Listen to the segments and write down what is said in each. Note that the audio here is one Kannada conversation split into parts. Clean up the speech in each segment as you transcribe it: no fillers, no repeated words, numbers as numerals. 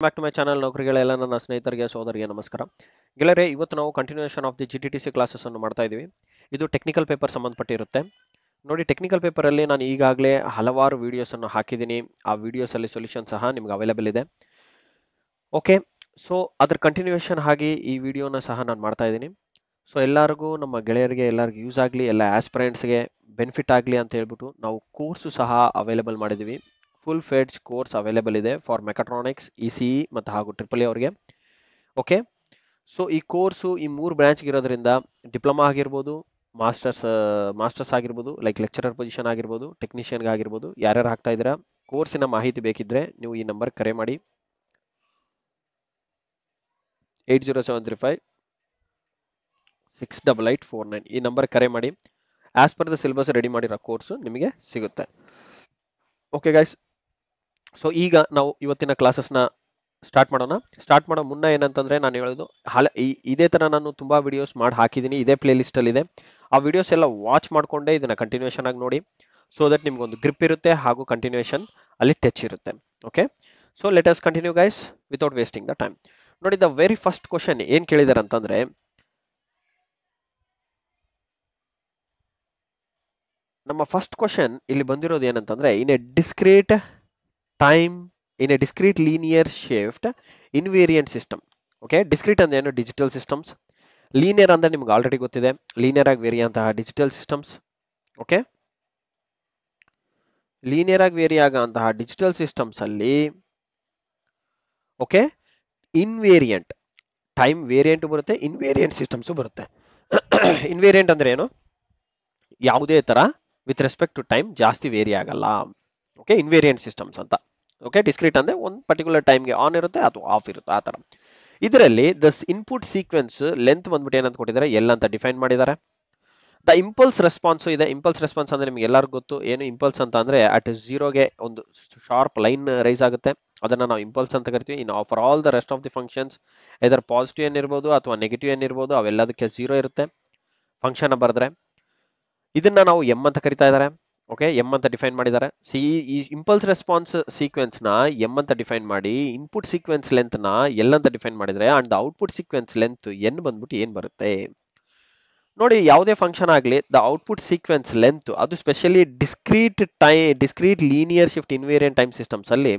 ಬ್ಯಾಕ್ ಟು ಮೈ ಚಾನಲ್ ನೌಕರಿಗಳೆಲ್ಲ ನನ್ನ ಸ್ನೇಹಿತರಿಗೆ ಸೋದರಿಗೆ ನಮಸ್ಕಾರ ಗೆಳೆಯರೆ. ಇವತ್ತು ನಾವು continuation of the GTTC classes ಅನ್ನು ಮಾಡ್ತಾ ಇದ್ದೀವಿ. ಇದು ಟೆಕ್ನಿಕಲ್ ಪೇಪರ್ ಸಂಬಂಧಪಟ್ಟಿರುತ್ತೆ. ನೋಡಿ, ಟೆಕ್ನಿಕಲ್ ಪೇಪರಲ್ಲಿ ನಾನು ಈಗಾಗಲೇ ಹಲವಾರು ವಿಡಿಯೋಸ್ ಅನ್ನು ಹಾಕಿದ್ದೀನಿ. ಆ ವಿಡಿಯೋಸ್ ಅಲ್ಲಿ ಸೊಲ್ಯೂಷನ್ ಸಹ ನಿಮ್ಗೆ ಅವೈಲೇಬಲ್ ಇದೆ. ಓಕೆ, ಸೊ ಅದ್ರ ಕಂಟಿನ್ಯೂಷನ್ ಆಗಿ ಈ ವಿಡಿಯೋನ ಸಹ ನಾನು ಮಾಡ್ತಾ ಇದ್ದೀನಿ. ಸೊ ಎಲ್ಲರಿಗೂ, ನಮ್ಮ ಗೆಳೆಯರಿಗೆ ಎಲ್ಲರಿಗೂ ಯೂಸ್ ಆಗಲಿ, ಎಲ್ಲ ಆಸ್ಪಿರೆಂಟ್ಸ್ಗೆ ಬೆನಿಫಿಟ್ ಆಗಲಿ ಅಂತ ಹೇಳ್ಬಿಟ್ಟು ನಾವು ಕೋರ್ಸು ಸಹ ಅವೈಲೇಬಲ್ ಮಾಡಿದ್ದೀವಿ. ಫುಲ್ ಫೆಡ್ಜ್ ಕೋರ್ಸ್ ಅವೈಲೇಬಲ್ ಇದೆ ಫಾರ್ ಮೆಕಾಟ್ರಾನಿಕ್ಸ್, ECE ಮತ್ತು ಹಾಗೂ ಟ್ರಿಪಲ್ ಎ ಅವರಿಗೆ. ಓಕೆ, ಸೊ ಈ ಕೋರ್ಸು ಈ 3 ಬ್ರಾಂಚ್ಗೆ ಇರೋದ್ರಿಂದ ಡಿಪ್ಲೊಮಾ ಆಗಿರ್ಬೋದು, ಮಾಸ್ಟರ್ಸ್ ಆಗಿರ್ಬೋದು, ಲೈಕ್ ಲೆಕ್ಚರರ್ ಪೊಸಿಷನ್ ಆಗಿರ್ಬೋದು, ಟೆಕ್ನಿಷಿಯನ್ಗೆ ಆಗಿರ್ಬೋದು, ಯಾರ್ಯಾರು ಹಾಕ್ತಾ ಇದ್ದೀರಾ, ಕೋರ್ಸಿನ ಮಾಹಿತಿ ಬೇಕಿದ್ರೆ ನೀವು ಈ ನಂಬರ್ ಕರೆ ಮಾಡಿ 8073568849 ಈ ನಂಬರ್ ಕರೆ ಮಾಡಿ. As per the syllabus ready ಮಾಡಿರೋ ಕೋರ್ಸು ನಿಮಗೆ ಸಿಗುತ್ತೆ. ಓಕೆ ಗೈಸ್, ಸೊ ಈಗ ನಾವು ಇವತ್ತಿನ ಕ್ಲಾಸಸ್ನ ಸ್ಟಾರ್ಟ್ ಮಾಡೋ ಮುನ್ನ ಏನಂತಂದ್ರೆ, ನಾನು ಹೇಳೋದು ಇದೇ ತರ ನಾನು ತುಂಬಾ ವಿಡಿಯೋಸ್ ಮಾಡಿ ಹಾಕಿದ್ದೀನಿ, ಇದೇ ಪ್ಲೇ ಲಿಸ್ಟ್ ಅಲ್ಲಿ ಇದೆ. ಆ ವಿಡಿಯೋಸ್ ಎಲ್ಲ ವಾಚ್ ಮಾಡ್ಕೊಂಡೆ ಇದನ್ನ ಕಂಟಿನ್ಯೂಷನ್ ಆಗಿ ನೋಡಿ, ಸೊ ದಟ್ ನಿಮ್ಗೆ ಒಂದು ಗ್ರಿಪ್ ಇರುತ್ತೆ ಹಾಗೂ ಕಂಟಿನ್ಯೂಷನ್ ಅಲ್ಲಿ ಟಚ್ ಇರುತ್ತೆ. Okay, so let us continue guys without wasting the time. ನೋಡಿ, ದ ವೆರಿ ಫಸ್ಟ್ ಕ್ವಶನ್ ಏನ್ ಕೇಳಿದಾರೆ ಅಂತಂದ್ರೆ, ನಮ್ಮ ಫಸ್ಟ್ ಕ್ವಶನ್ ಇಲ್ಲಿ ಬಂದಿರೋದು ಏನಂತಂದ್ರೆ, in a discrete time in a discrete linear shift invariant system. Okay, discrete ಅಂದ್ರೆ ಏನು? Digital systems. ಲೀನಿಯರ್ ಅಂದ್ರೆ ನಿಮ್ಗೆ ಆಲ್ರೆಡಿ ಗೊತ್ತಿದೆ, ಲೀನಿಯರ್ ಆಗಿ ವೇರಿ ಅಂತಹ ಡಿಜಿಟಲ್ ಸಿಸ್ಟಮ್ಸ್. ಓಕೆ, ಲೀನಿಯರ್ ಆಗಿ ವೇರಿ ಆಗಂತಹ ಡಿಜಿಟಲ್ ಸಿಸ್ಟಮ್ಸ್ ಅಲ್ಲಿ ಓಕೆ, ಇನ್ವೇರಿಯಂಟ್ ಟೈಮ್ ವೇರಿಯಂಟ್ ಬರುತ್ತೆ, ಇನ್ವೇರಿಯಂಟ್ ಸಿಸ್ಟಮ್ಸ್ ಬರುತ್ತೆ. ಇನ್ವೇರಿಯಂಟ್ ಅಂದ್ರೆ ಏನು? ಯಾವುದೇ ತರ ವಿತ್ ರೆಸ್ಪೆಕ್ಟ್ ಟು ಟೈಮ್ ಜಾಸ್ತಿ ವೇರಿ ಆಗಲ್ಲ. ಓಕೆ, ಇನ್ವೇರಿಯಂಟ್ ಸಿಸ್ಟಮ್ಸ್ ಅಂತ. ಓಕೆ, ಡಿಸ್ಕ್ರೀಟ್ ಅಂದ್ರೆ ಒಂದು ಪರ್ಟಿಕ್ಯುಲರ್ ಟೈಮ್ಗೆ ಆನ್ ಇರುತ್ತೆ ಅಥವಾ ಆಫ್ ಇರುತ್ತೆ, ಆ ತರ. ಇದರಲ್ಲಿ ದ ಇನ್ಪುಟ್ ಸೀಕ್ವೆನ್ಸ್ ಲೆಂತ್ ಬಂದ್ಬಿಟ್ಟು ಏನಂತ ಕೊಟ್ಟಿದ್ದಾರೆ? ಎಲ್ ಅಂತ ಡಿಫೈನ್ ಮಾಡಿದ್ದಾರೆ. ದ ಇಂಪಲ್ಸ್ ರೆಸ್ಪಾನ್ಸ್ ಇದೆ. ಇಂಪಲ್ಸ್ ರೆಸ್ಪಾನ್ಸ್ ಅಂದ್ರೆ ನಿಮ್ಗೆ ಎಲ್ಲರಿಗೂ ಗೊತ್ತು ಏನು ಇಂಪಲ್ಸ್ ಅಂತ ಅಂದ್ರೆ, ಅಟ್ 0ಗೆ ಒಂದು ಶಾರ್ಪ್ ಲೈನ್ ರೈಸ್ ಆಗುತ್ತೆ, ಅದನ್ನ ನಾವು ಇಂಪಲ್ಸ್ ಅಂತ ಕರಿತೀವಿ. ಇನ್ನು for all the rest of the functions ಇದರ ಪಾಸಿಟಿವ್ ಏನ್ ಇರ್ಬೋದು ಅಥವಾ ನೆಗೆಟಿವ್ ಏನ್ ಇರ್ಬೋದು, ಅವೆಲ್ಲದಕ್ಕೆ 0 ಇರುತ್ತೆ ಫಂಕ್ಷನ್ ಬರೆದ್ರೆ. ಇದನ್ನ ನಾವು ಎಂ ಅಂತ ಕರಿತಾ ಇದ್ದಾರೆ. ಓಕೆ, ಎಂ ಅಂತ ಡಿಫೈನ್ ಮಾಡಿದ್ದಾರೆ. ಈ ಇಂಪಲ್ಸ್ ರೆಸ್ಪಾನ್ಸ್ ಸೀಕ್ವೆನ್ಸ್ ನ ಎಂ ಅಂತ ಡಿಫೈನ್ ಮಾಡಿ, ಇನ್ಪುಟ್ ಸೀಕ್ವೆನ್ಸ್ ಲೆಂತ್ ನ ಎಲ್ ಅಂತ ಡಿಫೈನ್ ಮಾಡಿದ್ರೆ, and output sequence length N ಬಂದ್ಬಿಟ್ಟು ಏನ್ ಬರುತ್ತೆ ನೋಡಿ. ಯಾವುದೇ ಫಂಕ್ಷನ್ ಆಗಲಿ, ದ ಔಟ್ಪುಟ್ ಸೀಕ್ವೆನ್ಸ್ ಲೆಂತ್ ಅದು specially discrete linear shift invariant time systems ಅಲ್ಲಿ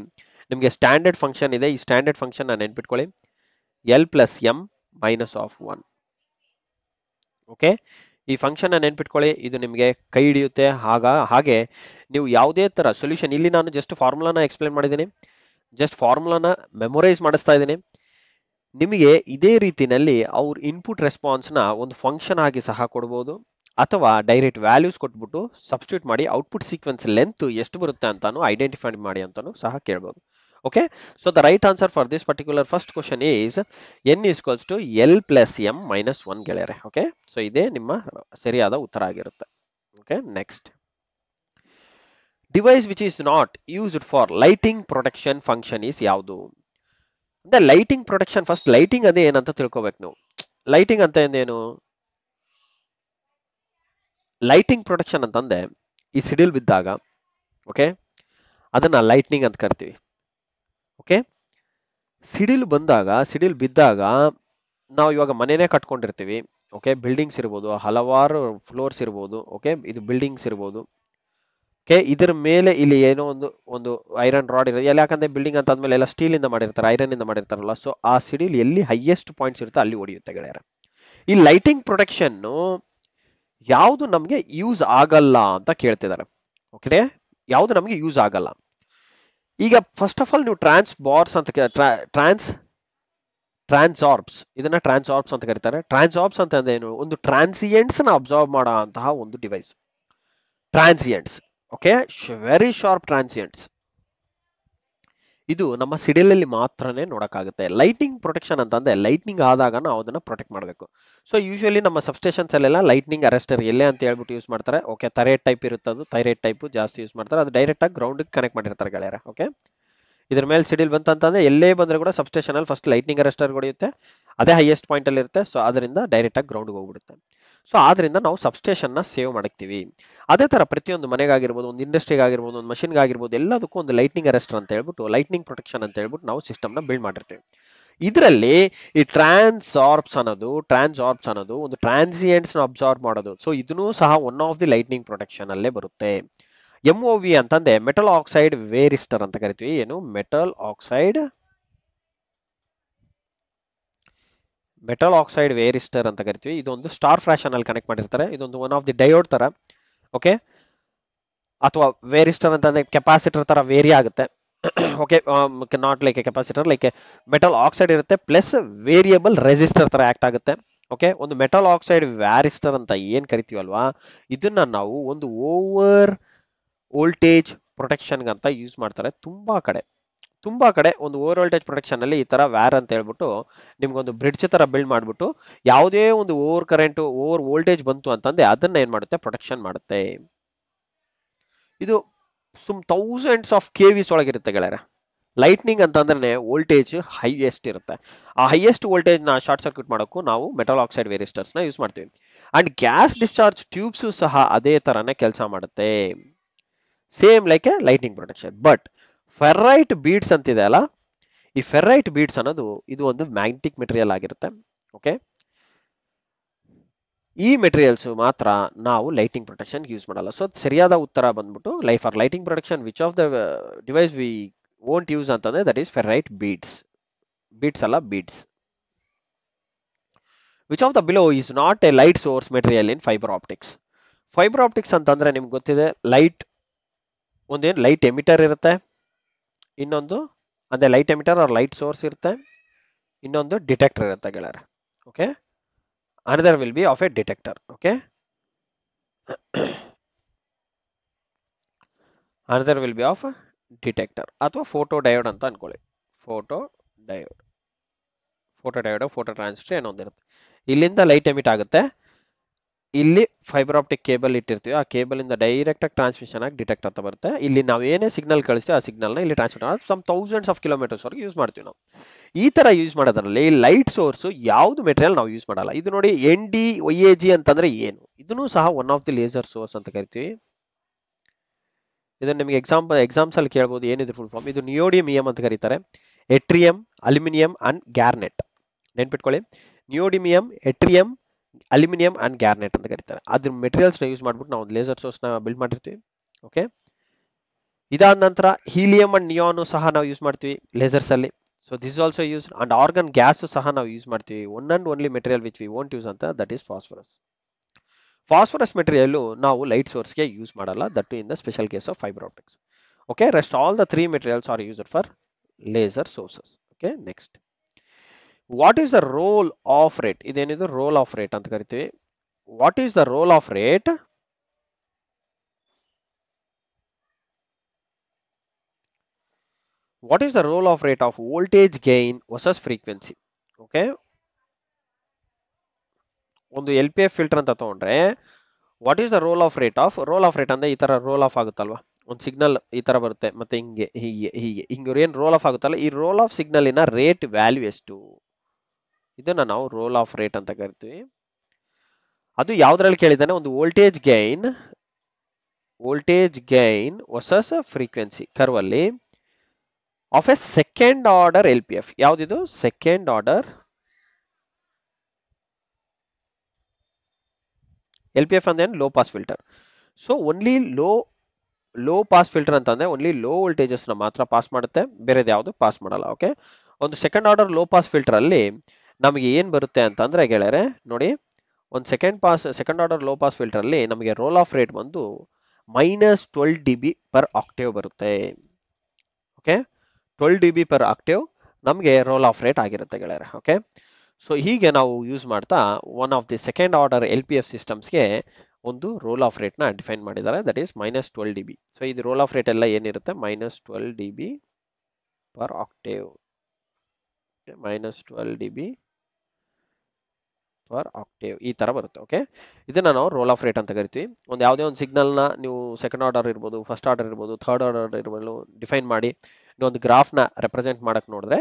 ನಿಮಗೆ ಸ್ಟ್ಯಾಂಡರ್ಡ್ ಫಂಕ್ಷನ್ ಇದೆ. ಈ ಸ್ಟ್ಯಾಂಡರ್ಡ್ ಫಂಕ್ಷನ್ ನಾನು ನೆನ್ಪಿಟ್ಕೊಳ್ಳಿ, L plus M minus of 1. Okay, ಈ ಫಂಕ್ಷನ್ ನೆನ್ಪಿಟ್ಕೊಳ್ಳಿ, ಇದು ನಿಮಗೆ ಕೈ ಹಿಡಿಯುತ್ತೆ. ಹಾಗೆ ನೀವು ಯಾವುದೇ ತರ ಸೊಲ್ಯೂಷನ್, ಇಲ್ಲಿ ನಾನು ಜಸ್ಟ್ ಫಾರ್ಮುಲಾನ ಎಕ್ಸ್ಪ್ಲೇನ್ ಮಾಡಿದ್ದೀನಿ, ಜಸ್ಟ್ ಫಾರ್ಮುಲಾನ ಮೆಮೊರೈಸ್ ಮಾಡಿಸ್ತಾ ಇದ್ದೀನಿ. ನಿಮಗೆ ಇದೇ ರೀತಿನಲ್ಲಿ ಅವ್ರ ಇನ್ಪುಟ್ ರೆಸ್ಪಾನ್ಸ್ ನ ಒಂದು ಫಂಕ್ಷನ್ ಆಗಿ ಸಹ ಕೊಡ್ಬೋದು, ಅಥವಾ ಡೈರೆಕ್ಟ್ ವ್ಯಾಲ್ಯೂಸ್ ಕೊಟ್ಬಿಟ್ಟು ಸಬ್ಸ್ಟಿಟ್ಯೂಟ್ ಮಾಡಿ ಔಟ್ಪುಟ್ ಸೀಕ್ವೆನ್ಸ್ ಲೆಂತ್ ಎಷ್ಟು ಬರುತ್ತೆ ಅಂತಾನು ಐಡೆಂಟಿಫೈ ಮಾಡಿ ಅಂತಾನು ಸಹ ಕೇಳ್ಬೋದು. Okay, so the right answer for this particular first question is n equals to L plus M minus 1 ಗೆಳೆಯರೆ. ಓಕೆ, ಸೊ ಇದೇ ನಿಮ್ಮ ಸರಿಯಾದ ಉತ್ತರ ಆಗಿರುತ್ತೆ. Okay, next, device which is not used for lightning protection function is ಯಾವುದು? ಅಂದ್ರೆ ಲೈಟಿಂಗ್ ಪ್ರೊಟೆಕ್ಷನ್, ಫಸ್ಟ್ ಲೈಟಿಂಗ್ ಅದೇ ಏನಂತ ತಿಳ್ಕೊಬೇಕು ನೀವು. ಲೈಟಿಂಗ್ ಅಂತ ಏನು? ಲೈಟಿಂಗ್ ಪ್ರೊಟೆಕ್ಷನ್ ಅಂತಂದ್ರೆ, ಈ ಸಿಡಿಲ್ ಬಿದ್ದಾಗ ಓಕೆ, ಅದನ್ನ ಲೈಟ್ನಿಂಗ್ ಅಂತ ಕರಿತೀವಿ. ಓಕೆ, ಸಿಡಿಲ್ ಬಿದ್ದಾಗ ನಾವು ಇವಾಗ ಮನೆನೇ ಕಟ್ಕೊಂಡಿರ್ತೀವಿ. ಓಕೆ, ಬಿಲ್ಡಿಂಗ್ಸ್ ಇರ್ಬೋದು, ಹಲವಾರು ಫ್ಲೋರ್ಸ್ ಇರ್ಬೋದು. ಓಕೆ, ಇದು ಬಿಲ್ಡಿಂಗ್ಸ್ ಇರ್ಬೋದು. ಓಕೆ, ಇದ್ರ ಮೇಲೆ ಇಲ್ಲಿ ಏನೋ ಒಂದು ಐರನ್ ರಾಡ್ ಇರೋದು, ಯಾಕಂದ್ರೆ ಬಿಲ್ಡಿಂಗ್ ಅಂತ ಆದ್ಮೇಲೆ ಎಲ್ಲ ಸ್ಟೀಲ್ ಇಂದ ಮಾಡಿರ್ತಾರೆ, ಐರನ್ ಇಂದ ಮಾಡಿರ್ತಾರಲ್ಲ. ಸೊ ಆ ಸಿಡಿಲ್ ಎಲ್ಲಿ ಹೈಯೆಸ್ಟ್ ಪಾಯಿಂಟ್ಸ್ ಇರುತ್ತೆ ಅಲ್ಲಿ ಹೊಡೆಯುತ್ತೆ ಗೆಳೆಯರೆ. ಈ ಲೈಟಿಂಗ್ ಪ್ರೊಟೆಕ್ಷನ್ ಯಾವುದು ನಮ್ಗೆ ಯೂಸ್ ಆಗಲ್ಲ ಅಂತ ಕೇಳ್ತಿದ್ದಾರೆ. ಓಕೆ, ಯಾವುದು ನಮ್ಗೆ ಯೂಸ್ ಆಗಲ್ಲ? ಈಗ ಫಸ್ಟ್ ಆಫ್ ಆಲ್ ನೀವು ಟ್ರಾನ್ಸ್ಬಾರ್ಬ್ಸ್ ಇದನ್ನ ಟ್ರಾನ್ಸಾರ್ಬ್ಸ್ ಅಂತ ಕರೀತಾರೆ. ಟ್ರಾನ್ಸಾರ್ಬ್ಸ್ ಅಂತ ಅಂದ್ರೆ ಏನು? ಒಂದು ಟ್ರಾನ್ಸಿಯೆಂಟ್ಸ್ ನ ಅಬ್ಸರ್ವ್ ಮಾಡೋ ಅಂತಹ ಒಂದು device, transients. Okay, very sharp transients. ಇದು ನಮ್ಮ ಸಿಡಿಲಲ್ಲಿ ಮಾತ್ರನೇ ನೋಡಕ್ಕಾಗುತ್ತೆ. ಲೈಟಿಂಗ್ ಪ್ರೊಟೆಕ್ಷನ್ ಅಂತಂದ್ರೆ, ಲೈಟ್ನಿಂಗ್ ಆದಾಗ ನಾವು ಅದನ್ನ ಪ್ರೊಟೆಕ್ಟ್ ಮಾಡಬೇಕು. ಸೊ ಯೂಶುವಲಿ ನಮ್ಮ ಸಬ್ಸ್ಟೇಷನ್ಸ್ ಅಲ್ಲೆಲ್ಲ ಲೈಟ್ನಿಂಗ್ ಅರೆಸ್ಟರ್ ಎಲ್ಲೇ ಅಂತ ಹೇಳ್ಬಿಟ್ಟು ಯೂಸ್ ಮಾಡ್ತಾರೆ. ಓಕೆ, ಥೈರೈಡ್ ಟೈಪ್ ಇರುತ್ತೆ, ಅದು ಥೈರೈಡ್ ಟೈಪ್ ಜಾಸ್ತಿ ಯೂಸ್ ಮಾಡ್ತಾರೆ. ಅದು ಡೈರೆಕ್ಟ್ ಆಗಿ ಗ್ರೌಂಡ್ ಕನೆಕ್ಟ್ ಮಾಡಿರ್ತಾರೆ ಗೆಳೆಯರೆ. ಓಕೆ, ಇದ್ರ ಮೇಲೆ ಸಿಡಿಲ್ ಬಂತಂತಂದ್ರೆ ಎಲ್ಲೇ ಬಂದ್ರೆ ಕೂಡ ಸಬ್ಸ್ಟೇಷನ್ ಅಲ್ಲಿ ಫಸ್ಟ್ ಲೈಟ್ನಿಂಗ್ ಅರೆಸ್ಟರ್ ಹೊಡೆಯುತ್ತೆ, ಅದೇ ಹೈಯೆಸ್ಟ್ ಪಾಯಿಂಟ್ ಅಲ್ಲಿ ಇರುತ್ತೆ. ಸೊ ಅದರಿಂದ ಡೈರೆಕ್ಟ್ ಆಗಿ ಗ್ರೌಂಡ್ ಹೋಗ್ಬಿಡುತ್ತೆ. ಸೊ ಆದ್ರಿಂದ ನಾವು ಸಬ್ಸ್ಟೇಷನ್ ನ ಸೇವ್ ಮಾಡ್ತೀವಿ. ಅದೇ ತರ ಪ್ರತಿಯೊಂದು ಮನೆಗಾಗಿರ್ಬೋದು, ಒಂದು ಇಂಡಸ್ಟ್ರಿಗಾಗಿರ್ಬೋದು, ಒಂದು ಮಷಿನ್ಗಾಗಿರ್ಬೋದು, ಎಲ್ಲದಕ್ಕೂ ಒಂದು ಲೈಟ್ನಿಂಗ್ ಅರೆಸ್ಟರ್ ಅಂತ ಹೇಳ್ಬಿಟ್ಟು, ಲೈಟ್ನಿಂಗ್ ಪ್ರೊಟೆಕ್ಷನ್ ಅಂತ ಹೇಳ್ಬಿಟ್ಟು ನಾವು ಸಿಸ್ಟಮ್ ನ ಬಿಲ್ಡ್ ಮಾಡಿರ್ತೀವಿ. ಇದರಲ್ಲಿ ಈ ಟ್ರಾನ್ಸಾರ್ಬ್ಸ್ ಅನ್ನೋದು ಒಂದು ಟ್ರಾನ್ಸಿಯೆಂಟ್ಸ್ ನ ಅಬ್ಸಾರ್ಬ್ ಮಾಡೋದು. ಸೊ ಇದನ್ನು ಸಹ one of the lightning protection ಅಲ್ಲೇ ಬರುತ್ತೆ. MOV ಅಂತಂದ್ರೆ ಮೆಟಲ್ ಆಕ್ಸೈಡ್ ವೇರಿಸ್ಟರ್ ಅಂತ ಕರಿತೀವಿ. ಏನು ಮೆಟಲ್ ಆಕ್ಸೈಡ್ ವೇರಿಸ್ಟರ್ ಅಂತ ಕರಿತೀವಿ. ಇದೊಂದು ಸ್ಟಾರ್ ಫ್ಯಾಷನ್ ಅಲ್ಲಿ ಕನೆಕ್ಟ್ ಮಾಡಿರ್ತಾರೆ. ಇದೊಂದು ಒನ್ ಆಫ್ ದಿ ಡಯೋಡ್ ತರ, ಓಕೆ, ಅಥವಾ ವೇರಿಸ್ಟರ್ ಅಂತಂದ್ರೆ ಕೆಪಾಸಿಟರ್ ತರ ವೇರಿ ಆಗುತ್ತೆ. Okay, not like A capacitor, like metal oxide ಇರುತ್ತೆ ಪ್ಲಸ್ ವೇರಿಯಬಲ್ ರೆಸಿಸ್ಟರ್ ತರ ಆಕ್ಟ್ ಆಗುತ್ತೆ. ಓಕೆ, ಒಂದು ಮೆಟಲ್ ಆಕ್ಸೈಡ್ ವ್ಯಾರಿಸ್ಟರ್ ಅಂತ ಏನ್ ಕರಿತೀವಲ್ವಾ, ಇದನ್ನ ನಾವು ಒಂದು ಓವರ್ ವೋಲ್ಟೇಜ್ ಪ್ರೊಟೆಕ್ಷನ್ ಅಂತ ಯೂಸ್ ಮಾಡ್ತಾರೆ ತುಂಬಾ ಕಡೆ ಒಂದು ಓವರ್ ವೋಲ್ಟೇಜ್ ಪ್ರೊಟೆಕ್ಷನ್ ಅಲ್ಲಿ ಈ ತರ ವ್ಯಾರ್ ಅಂತ ಹೇಳ್ಬಿಟ್ಟು ನಿಮ್ಗೊಂದು ಬ್ರಿಡ್ಜ್ ತರ ಬಿಲ್ಡ್ ಮಾಡ್ಬಿಟ್ಟು ಯಾವುದೇ ಒಂದು ಓವರ್ ಕರೆಂಟ್ ಓವರ್ ವೋಲ್ಟೇಜ್ ಬಂತು ಅಂತಂದ್ರೆ ಅದನ್ನ ಏನ್ ಮಾಡುತ್ತೆ, ಪ್ರೊಟೆಕ್ಷನ್ ಮಾಡುತ್ತೆ. ಇದು ಥೌಸಂಡ್ಸ್ ಆಫ್ KVs ಒಳಗಿರುತ್ತೆ ಗೆಳೆಯರೆ. ಲೈಟ್ನಿಂಗ್ ಅಂತಂದ್ರೆ ವೋಲ್ಟೇಜ್ ಹೈಯೆಸ್ಟ್ ಇರುತ್ತೆ. ಆ ಹೈಯೆಸ್ಟ್ ವೋಲ್ಟೇಜ್ ನ ಶಾರ್ಟ್ ಸರ್ಕ್ಯೂಟ್ ಮಾಡೋಕ್ಕೂ ನಾವು ಮೆಟಲ್ ಆಕ್ಸೈಡ್ ವೇರಿಸ್ಟರ್ಸ್ ನ ಯೂಸ್ ಮಾಡ್ತೀವಿ. ಅಂಡ್ ಗ್ಯಾಸ್ ಡಿಸ್ಚಾರ್ಜ್ ಟ್ಯೂಬ್ಸ್ ಸಹ ಅದೇ ತರನೇ ಕೆಲಸ ಮಾಡುತ್ತೆ, same like A lightning protection. But ferrite beads ಅಂತಿದೆ ಅಲ್ಲ, ಈ ಫೆರೈಟ್ ಬೀಡ್ಸ್ ಅನ್ನೋದು ಇದು ಒಂದು ಮ್ಯಾಗ್ನೆಟಿಕ್ ಮೆಟೀರಿಯಲ್ ಆಗಿರುತ್ತೆ. ಓಕೆ, ಈ ಮೆಟೀರಿಯಲ್ಸ್ ಮಾತ್ರ ನಾವು ಲೈಟಿಂಗ್ ಪ್ರೊಟೆಕ್ಷನ್ ಯೂಸ್ ಮಾಡಲ್ಲ. ಸೊ ಸರಿಯಾದ ಉತ್ತರ ಬಂದ್ಬಿಟ್ಟು for lightning protection which of the device we won't use ಅಂತಂದ್ರೆ ದಟ್ ಈಸ್ ಫೆರೈಟ್ ಬೀಡ್ಸ್ ಅಲ್ಲ, beads. Which of the below is not A light source material in fibre optics. Fibre optics ಅಂತಂದ್ರೆ ನಿಮ್ಗೆ ಗೊತ್ತಿದೆ, ಒಂದೇನು ಲೈಟ್ ಎಮಿಟರ್ ಇರುತ್ತೆ, ಇನ್ನೊಂದು ಅಂದ್ರೆ light emitter or light source ಇರುತ್ತೆ, ಇನ್ನೊಂದು ಡಿಟೆಕ್ಟರ್ ಇರುತ್ತೆ ಗೆಳೆಯರೆ. Okay, another will be of a detector. Okay, another will be of a detector ಅಥವಾ ಫೋಟೋ ಡಯೋಡ್ ಅಂತ ಅನ್ಕೊಳ್ಳಿ. ಫೋಟೋ ಡಯೋಡ್ ಫೋಟೋ ಟ್ರಾನ್ಸಿಸ್ಟರ್ ಏನೋ ಒಂದಿರುತ್ತೆ. ಇಲ್ಲಿಂದ ಲೈಟ್ ಎಮಿಟ್ ಆಗುತ್ತೆ, ಇಲ್ಲಿ ಫೈಬರ್ ಆಪ್ಟಿಕ್ ಕೇಬಲ್ ಇಟ್ಟಿರ್ತೀವಿ, ಆ ಕೇಬಲ್ ಇಂದ ಡೈರೆಕ್ಟ್ ಆಗಿ ಟ್ರಾನ್ಸ್ಮಿಷನ್ ಆಗಿ ಡಿಟೆಕ್ಟ್ ಅಂತ ಬರುತ್ತೆ. ಇಲ್ಲಿ ನಾವು ಏನೇ ಸಿಗ್ನಲ್ ಕಳಿಸ್ತೀವಿ ಆ ಸಿಗ್ನಲ್ ನ ಇಲ್ಲಿ ಟ್ರಾನ್ಸ್ಮಿಟ್ ಆಗಿ ಸಮ್ ಥೌಸಂಡ್ಸ್ ಆಫ್ ಕಿಲೋಮೀಟರ್ಸ್ ವರೆಗೆ ಯೂಸ್ ಮಾಡ್ತೀವಿ ನಾವು. ಈ ತರ ಯೂಸ್ ಮಾಡೋದ್ರಲ್ಲಿ ಲೈಟ್ ಸೋರ್ಸ್ ಯಾವ್ದು ಮೆಟೀರಿಯಲ್ ನಾವು ಯೂಸ್ ಮಾಡಲ್ಲ. ಇದು ನೋಡಿ ND-YAG ಅಂತಂದ್ರೆ ಏನು, ಇದನ್ನು ಸಹ one of the laser source ಅಂತ ಕರಿತೀವಿ. ಇದನ್ನ ನಿಮಗೆ ಎಕ್ಸಾಮ್ಸ್ ಅಲ್ಲಿ ಕೇಳಬಹುದು, ಏನಿದೆ ಫುಲ್ ಫಾರ್ಮ್. ಇದು ನಿಯೋಡಿಮಿಯಂ ಅಂತ ಕರೀತಾರೆ, ಎಟ್ರಿಯಂ, ಅಲ್ಯೂಮಿನಿಯಂ ಅಂಡ್ ಗ್ಯಾರ್ನೆಟ್. ನೆನ್ಪಿಟ್ಕೊಳ್ಳಿ, ನಿಯೋಡಿಮಿಯಂ, ಎಟ್ರಿಯಂ, ಅಲ್ಯೂಮಿನಿಯಂ ಅಂಡ್ ಗ್ಯಾರ್ನೆಟ್ ಅಂತ ಕರೀತಾರೆ. ಅದ್ರ ಮೆಟೀರಿಯಲ್ಸ್ ನ ಯೂಸ್ ಮಾಡ್ಬಿಟ್ಟು ನಾವು ಒಂದು ಲೇಸರ್ ಸೋರ್ಸ್ ನ ಬಿಲ್ಡ್ ಮಾಡಿರ್ತೀವಿ. ಓಕೆ, ಇದಾದ ನಂತರ ಹೀಲಿಯಂ ಅಂಡ್ ನಿಯಾನ್ ಸಹ ನಾವು ಯೂಸ್ ಮಾಡ್ತೀವಿ ಲೇಸರ್ಸ್ ಅಲ್ಲಿ. So this also use. And organ gas ಸಹ ನಾವು ಯೂಸ್ ಮಾಡ್ತೀವಿ. One and only material which we won't use ಅಂತ ದಟ್ ಈಸ್ ಫಾಸ್ಫರಸ್ ಮೆಟೀರಿಯಲ್ ನಾವು ಲೈಟ್ ಸೋರ್ಸ್ ಗೆ ಯೂಸ್ ಮಾಡಲ್ಲ, that in the special case of fibre optics. Okay, rest all the 3 materials are used for laser sources. Okay, next, what is the role of rate? ಇದೇನಿದು ರೋಲ್ ಆಫ್ ರೇಟ್ ಅಂತ ಕರಿತೀವಿ. What is the role of rate? What is the role of rate of voltage gain versus frequency? Okay, ಒಂದು LPF ಫಿಲ್ಟರ್ ಅಂತ ತಗೊಂಡ್ರೆ what is the role of rate ಅಂದ್ರೆ ಈ ತರ ರೋಲ್ ಆಫ್ ಆಗುತ್ತಲ್ವಾ, ಒಂದು ಸಿಗ್ನಲ್ ಈ ತರ ಬರುತ್ತೆ, ಮತ್ತೆ ಹಿಂಗೆ ಏನ್ ರೋಲ್ ಆಫ್ ಆಗುತ್ತಲ್ಲ, ಈ ರೋಲ್ ಆಫ್ ಸಿಗ್ನಲಿನ ರೇಟ್ ವ್ಯಾಲ್ಯೂ ಎಷ್ಟು, ಇದನ್ನ ನಾವು ರೋಲ್ ಆಫ್ ರೇಟ್ ಅಂತ ಕರಿತೀವಿ. ಅದು ಯಾವ್ದ್ರಲ್ಲಿ ಕೇಳಿದಾನೆ, ಒಂದು voltage gain versus frequency curve ಅಲ್ಲಿ of a second order LPF. ಯಾವ್ದಿದು ಸೆಕೆಂಡ್ ಆರ್ಡರ್ LPF ಅಂದ್ರೆ low pass filter. So only low pass filter ಅಂತಂದ್ರೆ ಓನ್ಲಿ ಲೋ ವೋಲ್ಟೇಜಸ್ ನ ಮಾತ್ರ ಪಾಸ್ ಮಾಡುತ್ತೆ, ಬೇರೆದು ಯಾವುದು ಪಾಸ್ ಮಾಡಲ್ಲ. ಓಕೆ, ಒಂದು second order low pass filter ಅಲ್ಲಿ ನಮಗೆ ಏನ್ ಬರುತ್ತೆ ಅಂತಂದ್ರೆ ಗೆಳೆಯರೆ ನೋಡಿ, ಒಂದು second order low pass filter ಅಲ್ಲಿ ನಮಗೆ ರೋಲ್ ಆಫ್ ರೇಟ್ ಬಂದು -12 dB per octave ಬರುತ್ತೆ. ಓಕೆ, 12 dB per octave ನಮಗೆ ರೋಲ್ ಆಫ್ ರೇಟ್ ಆಗಿರುತ್ತೆ ಗೆಳೆಯರೆ. ಓಕೆ, ಸೊ ಹೀಗೆ ನಾವು ಯೂಸ್ ಮಾಡ್ತಾ one of the second order LPF ಸಿಸ್ಟಮ್ಸ್ಗೆ ಒಂದು ರೋಲ್ ಆಫ್ ರೇಟ್ ನ ಡಿಫೈನ್ ಮಾಡಿದ್ದಾರೆ, ದಟ್ ಈಸ್ -12 dB. ಸೊ ಇದು ರೋಲ್ ಆಫ್ ರೇಟ್ ಎಲ್ಲ ಏನಿರುತ್ತೆ, -12 dB per octave, -12 dB per octave ಈ ತರ ಬರುತ್ತೆ. ಓಕೆ, ಇದನ್ನ ನಾವು ರೋಲ್ ಆಫ್ ರೇಟ್ ಅಂತ ಕರಿತೀವಿ. ಒಂದು ಯಾವುದೇ ಒಂದು ಸಿಗ್ನಲ್ ನ ನೀವು ಸೆಕೆಂಡ್ ಆರ್ಡರ್ ಇರ್ಬೋದು, ಫಸ್ಟ್ ಆರ್ಡರ್ ಇರ್ಬೋದು, ಥರ್ಡ್ ಆರ್ಡರ್ ಇರ್ಬೋದು ಡಿಫೈನ್ ಮಾಡಿ ಒಂದು ಗ್ರಾಫ್ ನ ರೆಪ್ರೆಸೆಂಟ್ ಮಾಡಕ್ ನೋಡಿದ್ರೆ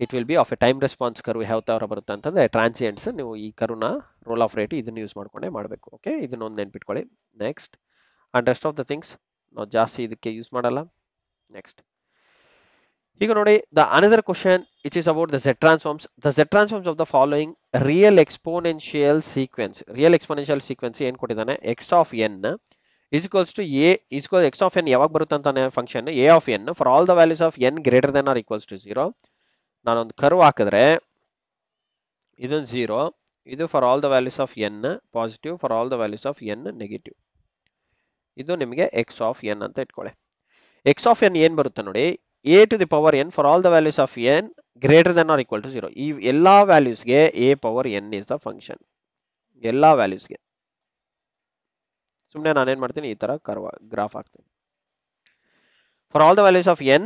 it will be of A time response curve ಯಾವ ತರ ಬರುತ್ತೆ ಅಂತಂದ್ರೆ ಟ್ರಾನ್ಸಿಯೆಂಟ್ಸ್ ನೀವು ಈ ಕರ್ವ್ನ ರೋಲ್ ಆಫ್ ರೇಟ್ ಇದನ್ನ ಯೂಸ್ ಮಾಡ್ಕೊಂಡೇ ಮಾಡಬೇಕು. ಓಕೆ, ಇದನ್ನ ಒಂದು ನೆನ್ಪಿಟ್ಕೊಳ್ಳಿ. Next and rest of the things ನಾವು ಜಾಸ್ತಿ ಇದಕ್ಕೆ ಯೂಸ್ ಮಾಡಲ್ಲ. ನೆಕ್ಸ್ಟ್ ಈಗ ನೋಡಿ, the another question it is about the Z transforms. The Z transforms of the following real exponential sequence. Real exponential sequence ಏನ್ ಕೊಟ್ಟಿದ್ದಾನೆ, X of N is equals to a is equal x of n ಯಾವಾಗ ಬರುತ್ತೆ ಅಂತಾನೆ function a of n for all the values of n greater than or equals to 0. ನಾನೊಂದು ಕರ್ವ್ ಹಾಕಿದ್ರೆ ಇದೊಂದು 0, ಇದು for all the values of n positive, for all the values of n negative. ಇದು ನಿಮಗೆ x ಆಫ್ n ಅಂತ ಇಟ್ಕೊಳ್ಳಿ. x ಆಫ್ n ಏನ್ ಬರುತ್ತೆ ನೋಡಿ, a to the power n for all the values of n greater than or equal to 0. ಈ ಎಲ್ಲಾ ವ್ಯಾಲ್ಯೂಸ್ಗೆ a power n is the function. ಎಲ್ಲಾ ವ್ಯಾಲ್ಯೂಸ್ಗೆ ಸುಮ್ಮನೆ ನಾನೇನ್ ಮಾಡ್ತೀನಿ, ಈ ತರ ಗ್ರಾಫ್ ಹಾಕ್ತೀನಿ. For all the values of n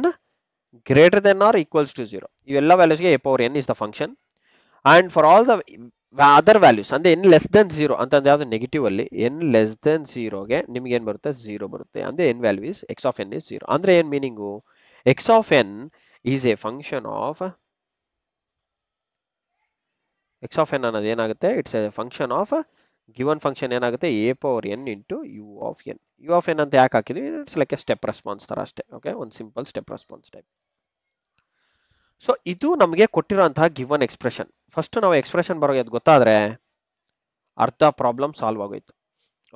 greater than or equals to 0, ಇವೆಲ್ಲ ವ್ಯಾಲ್ಯೂಸ್ಗೆ a power n is the function. And for all the other values ಅಂದ್ರೆ n ಲೆಸ್ ದೆನ್ 0 ಅಂತಂದ್ರೆ ಯಾವ್ದು ನೆಗೆಟಿವ್ ಅಲ್ಲಿ n ಲೆಸ್ ದೆನ್ 0ಗೆ ನಿಮ್ಗೆ ಏನ್ ಬರುತ್ತೆ, 0 ಬರುತ್ತೆ. ಅಂದ್ರೆ n value is x of n is 0. ಅಂದ್ರೆ ಏನ್ meaning, x of n is A function of x of n ಅನ್ನೋದು ಏನಾಗುತ್ತೆ, it's A function of given function ಏನಾಗುತ್ತೆ a power n into u of n. u of n ಅಂತ ಯಾಕೆ ಹಾಕಿದ್ವಿ, it's like A step response ತರ ಅಷ್ಟೇ. ಓಕೆ, ಒಂದು simple step response type. So ಇದು ನಮಗೆ ಕೊಟ್ಟಿರುವಂತಹ ಗಿವನ್ ಎಕ್ಸ್ಪ್ರೆಷನ್. ಫಸ್ಟ್ ನಾವು ಎಕ್ಸ್ಪ್ರೆಷನ್ ಬರೋದು ಗೊತ್ತಾದ್ರೆ ಅರ್ಧ ಪ್ರಾಬ್ಲಮ್ ಸಾಲ್ವ್ ಆಗೋಯ್ತು.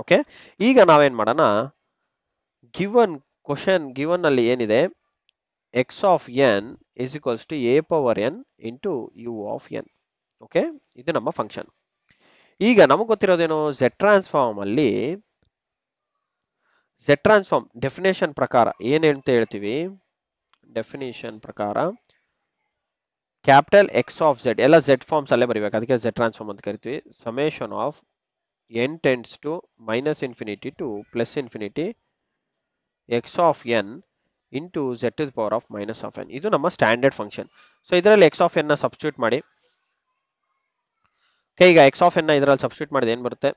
ಓಕೆ, ಈಗ ನಾವೇನ್ ಮಾಡೋಣ, ಗಿವನ್ ಕ್ವಶನ್ ಗಿವನ್ ಅಲ್ಲಿ ಏನಿದೆ, x of n is equals to a power n into u of n. Okay, ಇದು ನಮ್ಮ ಫಂಕ್ಷನ್. ಈಗ ನಮಗೆ ಗೊತ್ತಿರೋದೇನು, Z ಟ್ರಾನ್ಸ್ಫಾರ್ಮ್ ಅಲ್ಲಿ Z ಟ್ರಾನ್ಸ್ಫಾರ್ಮ್ ಡೆಫಿನೇಷನ್ ಪ್ರಕಾರ ಏನ್ ಅಂತ ಹೇಳ್ತೀವಿ, ಡೆಫಿನೇಷನ್ ಪ್ರಕಾರ ಕ್ಯಾಪಿಟಲ್ ಎಕ್ಸ್ ಆಫ್ ಝೆಡ್ ಎಲ್ಲ ಝೆಡ್ ಫಾರ್ಮ್ಸ್ ಅಲ್ಲೇ ಬರೀಬೇಕು, ಅದಕ್ಕೆ Z ಟ್ರಾನ್ಸ್ಫಾರ್ಮ್ ಅಂತ ಕರಿತೀವಿ. Summation of n tends to minus infinity to plus infinity x of n into z to the power of minus of N. ಇದು ನಮ್ಮ ಸ್ಟ್ಯಾಂಡರ್ಡ್ ಫಂಕ್ಷನ್. ಸೊ ಇದರಲ್ಲಿ ಎಕ್ಸ್ ಆಫ್ ಎನ್ ನ ಸಬ್ಸ್ಟಿಟ್ಯೂಟ್ ಮಾಡಿ. ಈಗ ಎಕ್ಸ್ ಆಫ್ ಎನ್ ನ ಇದರಲ್ಲಿ ಸಬ್ಸ್ಟಿಟ್ಯೂಟ್ ಮಾಡಿದ ಏನ್ ಬರುತ್ತೆ,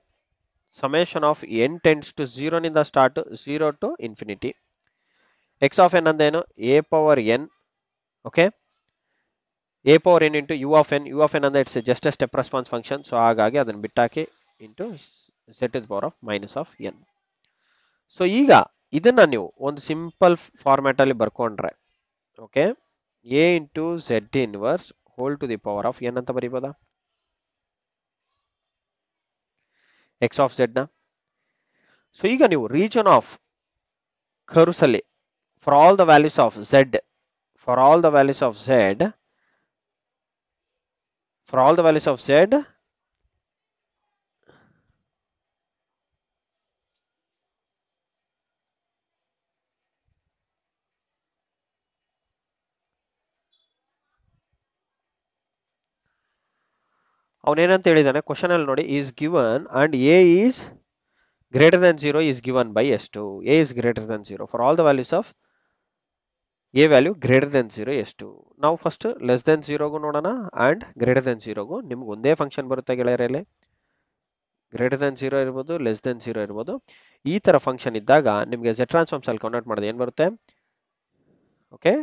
summation of n tends to 0 ನಿಂದ start 0 to infinity. X of n ಅಂದೇನು, a power n. Okay, a power n into u of n. U of n ಅಂದ್ರೆ it's just a step response function. So ಹಾಗಾಗಿ ಅದನ್ನು ಬಿಟ್ಟಾಕಿ into z to the power of minus of n. So ಈಗ ಇದನ್ನ ನೀವು ಒಂದು ಸಿಂಪಲ್ ಫಾರ್ಮ್ಯಾಟ್ ಅಲ್ಲಿ ಬರ್ಕೊಂಡ್ರೆ, okay, a into z inverse whole to the power of n ಅಂತ ಬರೀಬೋದಾ ಎಕ್ಸ್ ಆಫ್ ಝೆಡ್ ನ. ಸೊ ಈಗ ನೀವು ರೀಜನ್ ಆಫ್ ಕರ್ವ್ಸ್ ಅಲ್ಲಿ for all the values of z, for all the values of z, for all the values of z ಅವನೇನಂತ ಹೇಳಿದಾನೆ ಕ್ವಶನ್ ಅಲ್ಲಿ ನೋಡಿ, is given and a is greater than 0 is given by ಎಷ್ಟು, a is greater than 0 for all the values of a value greater than 0 ಎಷ್ಟು. ನಾವು ಫಸ್ಟ್ ಲೆಸ್ ದೆನ್ 0ಗೂ ನೋಡೋಣ ಅಂಡ್ ಗ್ರೇಟರ್ ದೆನ್ 0ಗೂ. ನಿಮ್ಗೆ ಒಂದೇ ಫಂಕ್ಷನ್ ಬರುತ್ತೆ ಗೆಳೆಯರಲ್ಲಿ, ಗ್ರೇಟರ್ ದೆನ್ 0 ಇರ್ಬೋದು, ಲೆಸ್ ದೆನ್ 0 ಇರ್ಬೋದು. ಈ ತರ ಫಂಕ್ಷನ್ ಇದ್ದಾಗ ನಿಮಗೆ Z ಟ್ರಾನ್ಸ್ಫಾರ್ಮ್ಸ್ ಅಲ್ಲಿ ಕನ್ವರ್ಟ್ ಮಾಡೋದು ಏನ್ ಬರುತ್ತೆ, okay,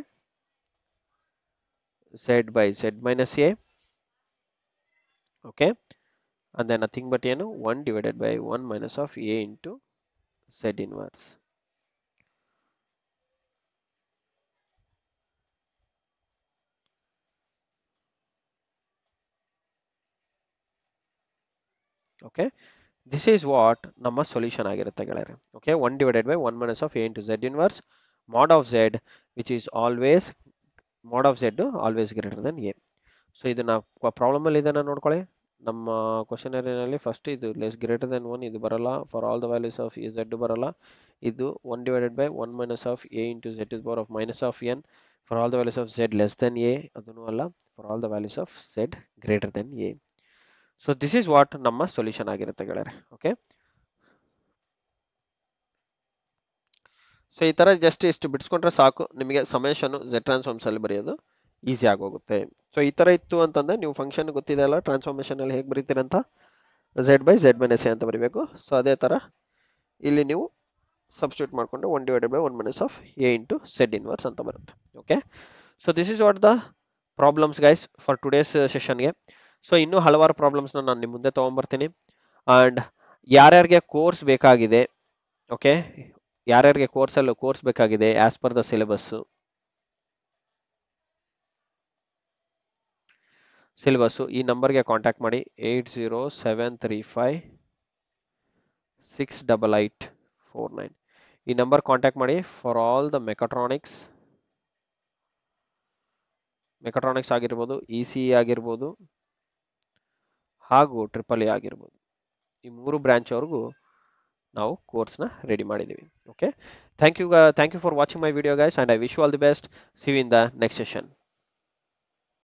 Z by Z minus A. Okay, and then nothing but 1 divided by 1 minus of A into Z inverse. Okay, this is what ನಮ್ಮ solution ಆಗಿರುತ್ತೆ ಗೆಳೆಯರೆ. Okay, 1 divided by 1 minus of A into Z inverse mod of Z, which is always mod of Z always greater than A. So ಇದನ್ನ ಪ್ರಾಬ್ಲಮ್ ಅಲ್ಲಿ ಇದನ್ನ ನೋಡ್ಕೊಳ್ಳಿ. ನಮ್ಮ ಕ್ವಶನರಿನಲ್ಲಿ ಫಸ್ಟ್ ಇದು ಲೆಸ್ ಗ್ರೇಟರ್ ದೆನ್ 1 ಇದು ಬರಲ್ಲ, for all the values of Z ಬರಲ್ಲ. ಇದು 1 divided by 1 minus of A into Z to the power of minus of n for all the values of Z less than A, ಅದನ್ನು ಅಲ್ಲ, for all the values of Z greater than A. So this is what ನಮ್ಮ ಸೊಲ್ಯೂಷನ್ ಆಗಿರುತ್ತೆ ಗೆಳೆಯರೆ. ಓಕೆ, ಸೊ ಈ ತರ ಜಸ್ಟ್ ಇಷ್ಟು ಬಿಡಿಸ್ಕೊಂಡ್ರೆ ಸಾಕು, ನಿಮಗೆ ಸಮೇಶನ್ Z ಟ್ರಾನ್ಸ್ಫಾರ್ಮ್ಸ್ ಅಲ್ಲಿ ಬರೆಯೋದು ಈಸಿ ಆಗೋಗುತ್ತೆ. ಸೊ ಈ ತರ ಇತ್ತು ಅಂತಂದ್ರೆ ನೀವು ಫಂಕ್ಷನ್ ಗೊತ್ತಿದೆ ಅಲ್ಲ, ಟ್ರಾನ್ಸ್ಫಾರ್ಮೇಶನ್ ಅಲ್ಲಿ ಹೇಗೆ ಬರೀತೀರಂತ, Z by Z minus A ಅಂತ ಬರೀಬೇಕು. ಸೊ ಅದೇ ತರ ಇಲ್ಲಿ ನೀವು ಸಬ್ಸ್ಟಿಟ್ಯೂಟ್ ಮಾಡ್ಕೊಂಡು 1 divided by 1 minus of A into Z inverse ಅಂತ ಬರುತ್ತೆ. Okay, so this is what the problems guys for today's ಸೆಷನ್ಗೆ. ಸೊ ಇನ್ನೂ ಹಲವಾರು ಪ್ರಾಬ್ಲಮ್ಸ್ನ ನಾನು ನಿಮ್ಮ ಮುಂದೆ ತೊಗೊಂಬರ್ತೀನಿ. ಆ್ಯಂಡ್ ಯಾರ್ಯಾರಿಗೆ ಕೋರ್ಸ್ ಬೇಕಾಗಿದೆ, ಓಕೆ, ಯಾರ್ಯಾರಿಗೆ ಕೋರ್ಸ್ ಬೇಕಾಗಿದೆ ಆಸ್ ಪರ್ ದ ಸಿಲೆಬಸ್ಸು ಈ ನಂಬರ್ಗೆ ಕಾಂಟ್ಯಾಕ್ಟ್ ಮಾಡಿ 8073568849. ಈ ನಂಬರ್ ಕಾಂಟ್ಯಾಕ್ಟ್ ಮಾಡಿ ಫಾರ್ ಆಲ್ ದ ಮೆಕಾಟ್ರಾನಿಕ್ಸ್ ಆಗಿರ್ಬೋದು, ECE ಆಗಿರ್ಬೋದು ಹಾಗೂ EEE ಆಗಿರ್ಬೋದು. ಈ 3 ಬ್ರಾಂಚ್ ಅವ್ರಿಗೂ ನಾವು ಕೋರ್ಸ್ನ ರೆಡಿ ಮಾಡಿದ್ದೀವಿ. Okay, thank you for watching my video guys, and I wish you all the best. See you in the next session.